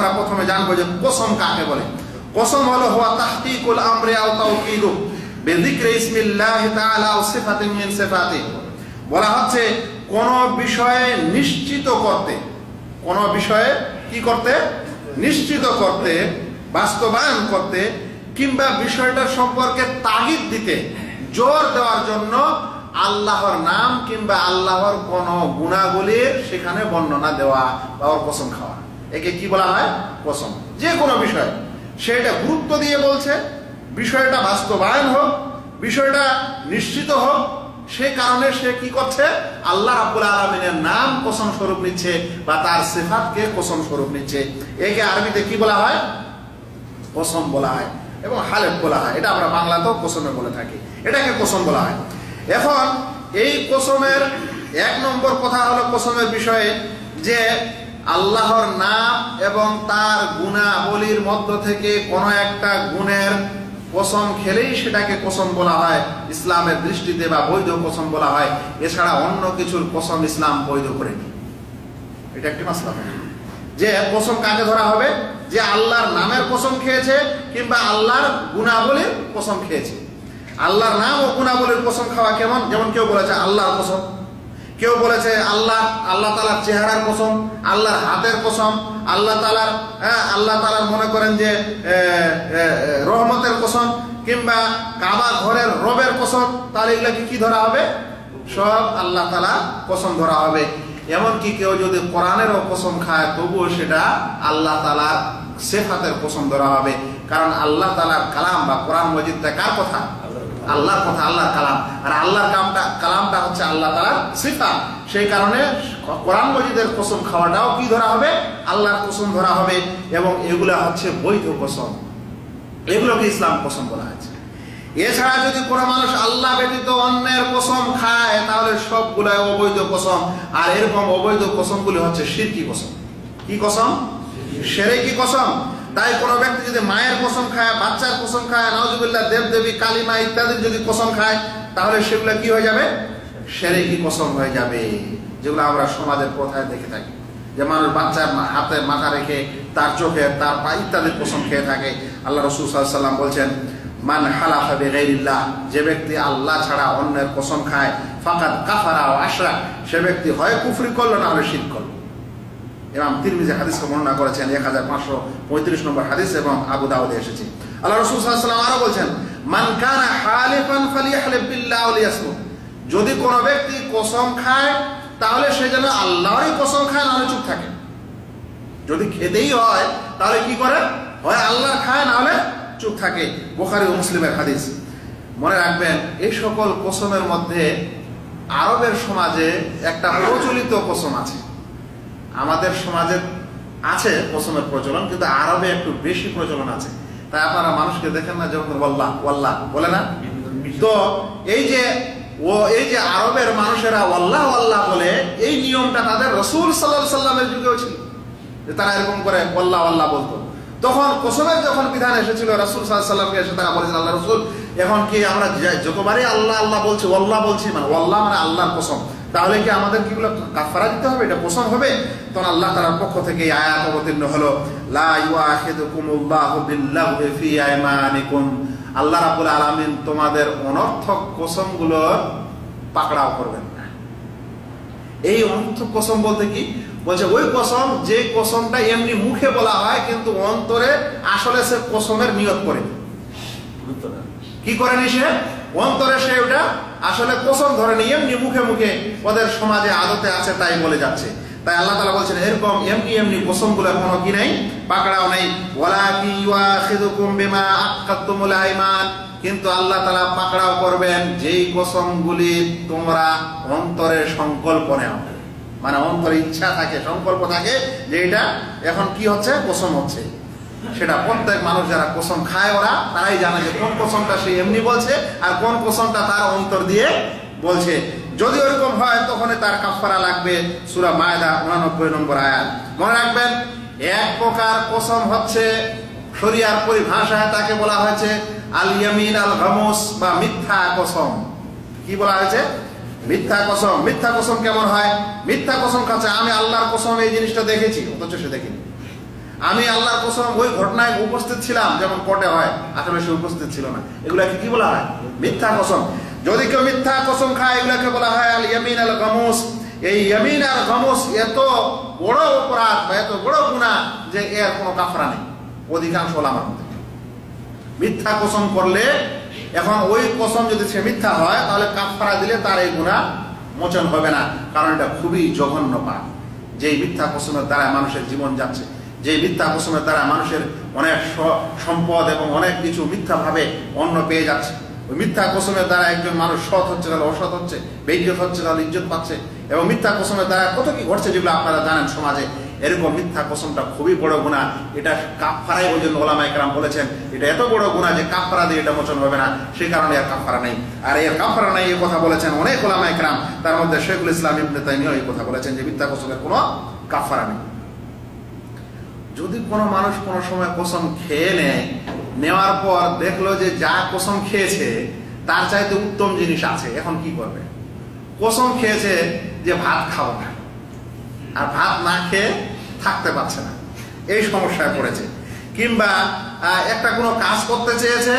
আমরা প্রথমে জানবো যে কসম কাকে বলে। কসম হলো হুয়া তাহকিকুল আমরি আও তাওকীদু বিযিকরি ইসমিল্লাহি তাআলা আও সিফাতিন মিন সিফাতিহি। বলা হচ্ছে কোন বিষয়ে নিশ্চিত করতে, কোন বিষয়ে কি করতে, নিশ্চিত করতে, বাস্তবায়ন করতে, কিংবা বিষয়টার সম্পর্কে তাগিদ দিতে, জোর দেওয়ার জন্য আল্লাহর নাম কিংবা আল্লাহর কোন গুণাবলীর সেখানে বর্ণনা দেওয়া বা ওর কসম খাওয়া, একে কি বলা হয়? কসম। যে কোনো বিষয় সেটা গুরুত্ব দিয়ে বলছে, বিষয়টা বাস্তবায়ন হোক, বিষয়টা নিশ্চিত হোক, সে কারণে সে কি করছে? আল্লাহ রাব্বুল আলামিনের নাম কসম স্বরূপ নিচ্ছে বা তার সিফাতকে কসম স্বরূপ নিচ্ছে। একে আরবিতে কি বলা হয়? কসম বলা হয় এবং হালেফ বলা হয়। এটা আমরা বাংলাতেও কসমে বলে থাকি, এটাকে কসম বলা হয়। এখন এই কসমের এক নম্বর কথা হলো কসমের বিষয়ে যে আল্লাহর নাম এবং তার গুণাবলীর মধ্য থেকে কোনো একটা গুণের কসম খেলেই সেটাকে কসম বলা হয় ইসলামের দৃষ্টিতে, বা বৈধ কসম বলা হয়। এছাড়া অন্য কিছুর কসম ইসলাম বৈধ করেনি। এটা একটি মাসলা। যে কসম কাকে ধরা হবে? যে আল্লাহর নামের কসম খেয়েছে কিংবা আল্লাহর গুণাবলীর কসম খেয়েছে। আল্লাহর নাম ও গুণাবলীর কসম খাওয়া কেমন? যেমন কেউ বলেছে আল্লাহর কসম, কেউ বলেছে আল্লাহ তাআলার চেহারার কসম, আল্লাহর হাতের কসম, আল্লাহ তাআলার মনে করেন যে রহমতের কসম, কিংবা কাবা ঘরের রবের কসম। তাহলে এগুলাকে কি ধরা হবে? সব আল্লাহ তাআলা কসম ধরা হবে। এমনকি কেউ যদি কোরআনেরও কসম খায় তবুও সেটা আল্লাহ তাআলার সিফাতের কসম ধরা হবে। কারণ আল্লাহ তাআলার কালাম বা কোরআন মাজিদটা কার কথা? আল্লাহর কথা, আল্লাহর কালাম। আর আল্লাহর কালামটা হচ্ছে আল্লাহ তাআলার সিফাত। সেই কারণে কোরআন মাজিদের কসম খাওয়াটাও কি ধরা হবে? আল্লাহর কসম ধরা হবে। এবং এগুলা হচ্ছে বৈধ কসম, এগুলোকে ইসলাম কসম বলা হয়েছে। এছাড়া যদি কোনো মানুষ আল্লাহ ব্যতীত অন্যের কসম খায় তাহলে সবগুলাই অবৈধ কসম। আর এরকম অবৈধ কসমগুলি হচ্ছে শিরকি কসম। কি কসম? শিরকি কসম। তাই কোনো ব্যক্তি যদি মায়ের কসম খায়, বাচ্চার কসম খায়, নাউজুবিল্লাহ দেবদেবী কালিমা ইত্যাদির যদি কসম খায় তাহলে সেগুলো কি হয়ে যাবে? শিরকি কসম হয়ে যাবে। যেগুলো আমরা সমাজের প্রথায় দেখে থাকি, যে মানুষ বাচ্চার হাতে মাথা রেখে তার চোখে, তার পা ইত্যাদির কসম খেয়ে থাকে। আল্লাহ রাসূল সাল্লাল্লাহু আলাইহি ওয়াসাল্লাম বলছেন, মান হালাফা বিগাইরিল্লাহ, যে ব্যক্তি আল্লাহ ছাড়া অন্যের কসম খায়, ফাকাদ কাফারা ওয়া আশরাক, সে ব্যক্তি হয় কুফরি করলো না হলে শিরক করলো। ইমাম তিরমিজি হাদিসকে বর্ণনা করেছেন 1535 নম্বর হাদিস এবং আবু দাউদে এসেছে। আল্লাহ রাসূল সাল্লাল্লাহু আলাইহি ওয়াসাল্লাম আরো বলছেন, মান কানা হালিফান ফালিয়াহলিফ বিল্লাহি ওয়া লিয়াসমুত, যদি কোনো ব্যক্তি কসম খায় তাহলে সে যেন আল্লাহরই কসম খায়, না হলে চুপ থাকে। যদি খেতেই হয় তাহলে কি করে? হয় আল্লাহর খায়, না হলে চুপ থাকে। বুখারী ও মুসলিমের হাদিস। মনে রাখবেন, এই সকল কসমের মধ্যে আরবের সমাজে একটা প্রচলিত কসম আছে। আমাদের সমাজে আছে কসমের প্রচলন, কিন্তু আরবে একটু বেশি প্রচলন আছে। তাই আপনারা মানুষকে দেখেন না যখন ওয়াল্লাহ ওয়াল্লাহ বলে না? তো এই যে আরবের মানুষেরা ওয়াল্লাহ ওয়াল্লাহ বলে, এই নিয়মটা তাদের রাসূল সাল্লাল্লাহু আলাইহি সাল্লামের যুগেও ছিল, যে তারা এরকম করে ওয়াল্লাহ ওয়াল্লাহ বলতো। তখন কসমের যখন বিধান এসেছিল রাসূল সাল্লাল্লাহু আলাইহি সাল্লামকে এসে তারা বলেছেন, আল্লাহ রাসূল, এখন কি আমরা যতবারই আল্লাহ আল্লাহ বলছি, ওয়াল্লাহ বলছি, মানে ওয়াল্লাহ মানে আল্লাহর কসম, তাহলে কি আমাদের কিগুলো কাফারা দিতে হবে? এটা কসম হবে? তখন আল্লাহ তাআলার পক্ষ থেকে এই আয়াত অবতীর্ণ হলো, লা ইউআখিদুকুমুল্লাহু বিল্লাহি ফি আইমানিকুম, আল্লাহ রাব্বুল আলামিন তোমাদের অনর্থক কসমগুলোর পাকড়াও করবেন না। এই অনর্থক কসম বলতে কি বলছে? ওই কসম যে কসমটা এমনি মুখে বলা হয় কিন্তু অন্তরে আসলে সে কসমের নিয়ত করে। কি করেনি সে? অন্তরে সে ওটা আসলে কসম ধরে নি, এমনি মুখে মুখে ওদের সমাজে আদতে আছে তাই বলে যাচ্ছে। তাই আল্লাহ তাআলা বলছেন এরকম এমনি কসমগুলোর কোনো কি নাই, পাকড়াও নাই। ওয়ালাকি ইউআখিদুকুম বিমা আক্কাদতুমুল আইমান, কিন্তু আল্লাহ তাআলা পাকড়াও করবেন যেই কসমগুলি তোমরা অন্তরে সংকল্প নাও, মানে অন্তরে ইচ্ছা থাকে, সংকল্প থাকে যে এটা এখন কি হচ্ছে, কসম হচ্ছে। সেটা প্রত্যেক মানুষ যারা কসম খায় ওরা তারাই জানে যে কোন কসমটা সে এমনি বলছে আর কোন কসমটা তার অন্তর দিয়ে বলছে। যদি ওরকম হয় তখন তার কাফারা লাগবে। সূরা মায়দা 89 নম্বর আয়াত। মনে রাখবেন, এক প্রকার কসম হচ্ছে শরিয়ার পরিভাষায় তাকে বলা হয়েছে আল ইয়ামিন আল গামুস, বা মিথ্যা কসম। কি বলা হয়েছে? মিথ্যা কসম। মিথ্যা কসম কেমন হয়? মিথ্যা কসম খাচ্ছে আমি আল্লাহর কসম এই জিনিসটা দেখেছি, অথচ সে দেখেনি। আমি আল্লাহর কসম ওই ঘটনায় উপস্থিত ছিলাম, যেমন কোর্টে হয়, আসলে সে উপস্থিত ছিল না, এগুলাকে কি বলা হয়? মিথ্যা কসম। যদি কেউ মিথ্যা কসম খায় এগুলাকে বলা হয় আল ইয়ামিন আল গামুস। এই ইয়ামিন আর গামুস এত বড় অপরাধ বা এত বড় গুনাহ যে এর কোনো কাফারা নেই অধিকাংশ ওলামার মধ্যে। মিথ্যা কসম করলে, এখন ওই কসম যদি সে মিথ্যা হয় তাহলে কাফারা দিলে তার এই গুনাহ মোচন হবে না, কারণ এটা খুবই জঘন্য পাপ। যেই মিথ্যা কসমের দ্বারা মানুষের জীবন যাচ্ছে, যে মিথ্যা কসমের দ্বারা মানুষের অনেক সম্পদ এবং অনেক কিছু মিথ্যাভাবে অন্য পেয়ে যাচ্ছে, ওই মিথ্যা কসমের দ্বারা একজন মানুষ সৎ হচ্ছে তাহলে অসৎ হচ্ছে, বেইজ্জত হচ্ছে তাহলে ইজ্জত পাচ্ছে, এবং মিথ্যা কসমের দ্বারা কত কি ঘটছে যেগুলো আপনারা জানেন সমাজে। এরকম মিথ্যা কসমটা খুবই বড় গুনাহ। এটা কাফারাই ওই জন্য ওলামায়ে কেরাম বলেছেন এটা এত বড় গুনাহ যে কাফারা দিয়ে এটা মোচন হবে না, সেই কারণে এর কাফারা নেই। আর এর কাফারা নেই এই কথা বলেছেন অনেক ওলামায়ে কেরাম, তার মধ্যে শেখুল ইসলাম ইবনে তাইমিয়া এই কথা বলেছেন যে মিথ্যা কসমের কোনো কাফারা নেই। যদি কোনো মানুষ কোনো সময় কসম খেয়ে নেওয়ার পর দেখলো যে যা কসম খেয়েছে তার চাইতে উত্তম জিনিস আছে, এখন কি করবে? কসম খেয়েছে যে ভাত খাবো না, আর ভাত না খেয়ে থাকতে পারছে না, এই সমস্যায় পড়েছে। কিংবা একটা কোনো কাজ করতে চেয়েছে,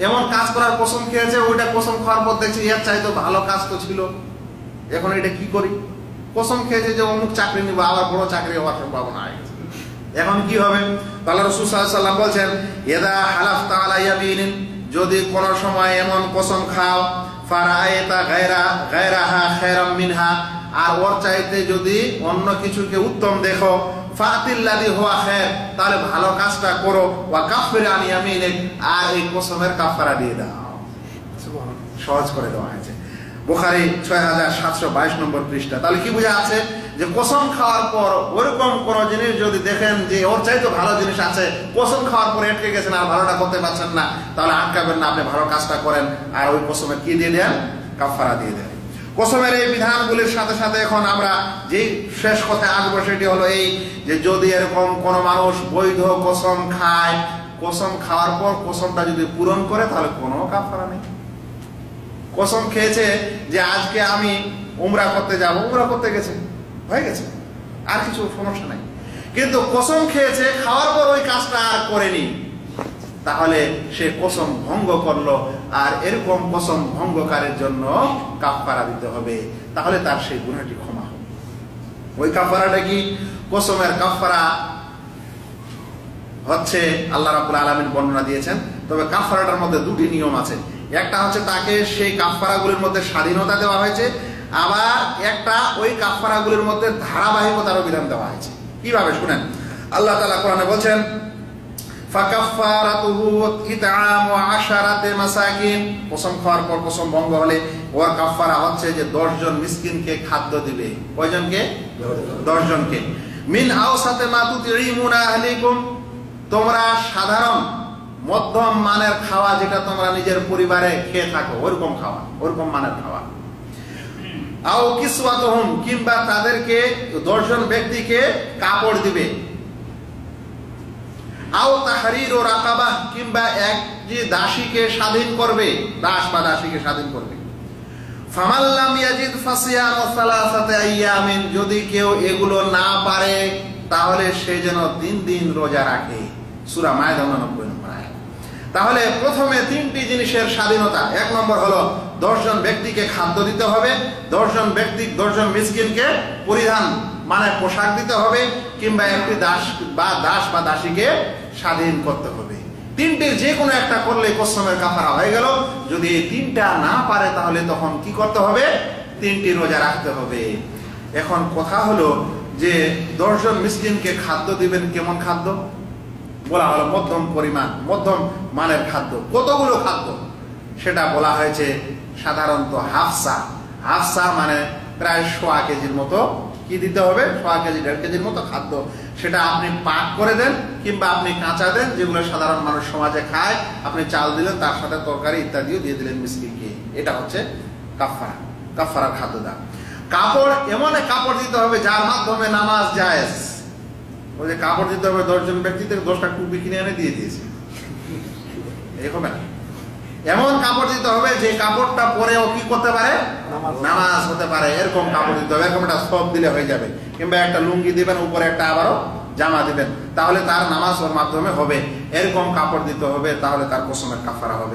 এমন কাজ করার কসম খেয়েছে, ওইটা কসম খাওয়ার পর দেখছে এর চাইতে ভালো কাজ তো ছিল, এখন এটা কি করি? কসম খেয়েছে যে অমুক চাকরি নিব, আবার বড় চাকরি হওয়ার সম্ভাবনা আছে, এখন কি হবে? আল্লাহ রাসূল সাল্লাল্লাহু আলাইহি ওয়াসাল্লাম বলছেন ইদা হালাফতা আলা ইয়ামিনিন, যদি কোন সময় এমন কসম খাও, ফারাআইতা গায়রাহা খায়রাম মিনহা, আর ওর চাইতে যদি অন্য কিছুকে উত্তম দেখো, ফাতিল্লাযী হুয়া খায়র, তাহলে ভালো কাজটা করো, ওয়া কাফির আন ইয়ামিনিক, আর এই কসমের কাফারা দিয়ে দাও। সহজ করে দেওয়া হয়েছে। বুখারী 6722 নম্বর পৃষ্ঠা। তাহলে কি বোঝা আছে যে কসম খাওয়ার পর ওরকম কোন জিনিস যদি দেখেন যে ওর চাইতে ভালো জিনিস আছে, কসম খাওয়ার পর আটকে গেছেন আর ভালোটা করতে পারছেন না, তাহলে আটকাবেন না, আপনি ভালো কাজটা করেন আর ওই কসমে কি দিয়ে দেন? কাফারা দিয়ে দেন। কসমের এই বিধানগুলির সাথে সাথে এখন আমরা যে শেষ কথা আসবো সেটি হলো এই যে যদি এরকম কোন মানুষ বৈধ কসম খায়, কসম খাওয়ার পর কসমটা যদি পূরণ করে তাহলে কোনো কাফারা নেই। কসম খেয়েছে যে আজকে আমি উমরা করতে যাব, উমরা করতে গেছে, হয়ে গেছে, আর কিছু সমস্যা নাই, কিন্তু কসম খেয়েছে খাওয়ার পর ওই কাজটা আর করেনি, তাহলে সে কসম ভঙ্গ করলো, আর এরকম কসম ভঙ্গকারের জন্য কাফারা দিতে হবে, তাহলে তার সেই গুনাহটি ক্ষমা হবে। ওই কাফারাটা কি? কসমের কাফারা হচ্ছে আল্লাহ রাব্বুল আলামিন বর্ণনা দিয়েছেন, তবে কাফারাটার মধ্যে দুটি নিয়ম আছে। একটা হচ্ছে তাকে সেই কাফারাগুলির মধ্যে স্বাধীনতা দেওয়া হয়েছে, আবার একটা ওই কাফারাগুলির মধ্যে ধারাবাহিকতার বিধান দেওয়া হয়েছে। কিভাবে শুনেন, আল্লাহ তাআলা কোরআনে বলছেন ফাকাফারাতুহু ইতআমু 10 মাসাকিন, কসম খাওয়ার পর কসম ভঙ্গ হলে ওর কাফারা হচ্ছে যে 10 জন মিসকিনকে খাদ্য দিবে। কয়জনকে? 10 জনকে। মিন আওসাতে মা তুতিমুনা আহলিকুম, তোমরা সাধারণ মধ্যম মানের খাওয়া যেটা তোমরা নিজের পরিবারে খেয়ে থাকো ওরকম খাওয়া, ওরকম মানের খাওয়া। আও কিসওয়াতুহুম, কিংবা তাদেরকে 10 জন ব্যক্তিকে কাপড় দিবে। আও তাহরিরু রাকাবাহ, কিংবা এক যে দাসীকে স্বাধীন করবে, দাস বা দাসীকে স্বাধীন করবে। ফামান লাম ইয়াজিদ ফাসিয়ামু সালাসাতি আইয়ামিন, যদি কেউ এগুলো না পারে তাহলে সে যেন 3 দিন রোজা রাখে। সূরা মায়েদা 99 নম্বর আয়াত। তাহলে প্রথমে 3টি জিনিসের স্বাধীনতা। 1 নম্বর হলো 10 জন ব্যক্তিকে খাদ্য দিতে হবে, 10 জন মিসকিনকে পরিধান মানে পোশাক দিতে হবে, কিংবা একটি দাস বা দাসীকে স্বাধীন করতে হবে। 3টির যে কোনো একটা করলে কসমের কাফারা হয়ে গেল। যদি এই 3টা না পারে তাহলে তখন কি করতে হবে? 3টি রোজা রাখতে হবে। এখন কথা হলো যে 10 জন মিসকিনকে খাদ্য দিবেন, কেমন খাদ্য? বলা হলো মধ্যম পরিমাণ, মধ্যম মানের খাদ্য। কতগুলো খাদ্য সেটা বলা হয়েছে সাধারণত হাফসা মানে প্রায় 1.5 কেজির মতো কি দিতে হবে? 1.5 কেজি 1.5 কেজির মতো খাদ্য। সেটা আপনি পাক করে দেন কিংবা আপনি কাঁচা দেন, যেগুলো সাধারণ মানুষ সমাজে খায়। আপনি চাল দিলেন, তার সাথে তরকারি ইত্যাদিও দিয়ে দিলেন মিসকিনকে। এটা হচ্ছে কাফারার খাদ্য দান। কাপড়, এমন কাপড় দিতে হবে যার মাধ্যমে নামাজ জায়েজ। ওই যে কাপড় দিতে হবে 10 জন ব্যক্তি থেকে 10টা টুপি কিনে এনে দিয়ে দিয়েছে, এই হবে না। এমন কাপড় দিতে হবে যে কাপড়টা পরেও কি করতে পারে? নামাজ হতে পারে, এরকম কাপড় দিতে হবে। এরকম একটা সব দিলে হয়ে যাবে, কিংবা একটা লুঙ্গি দিবেন উপরে একটা আবারও জামা দিবেন, তাহলে তার নামাজ ওর মাধ্যমে হবে, এরকম কাপড় দিতে হবে, তাহলে তার কসমের কাফারা হবে।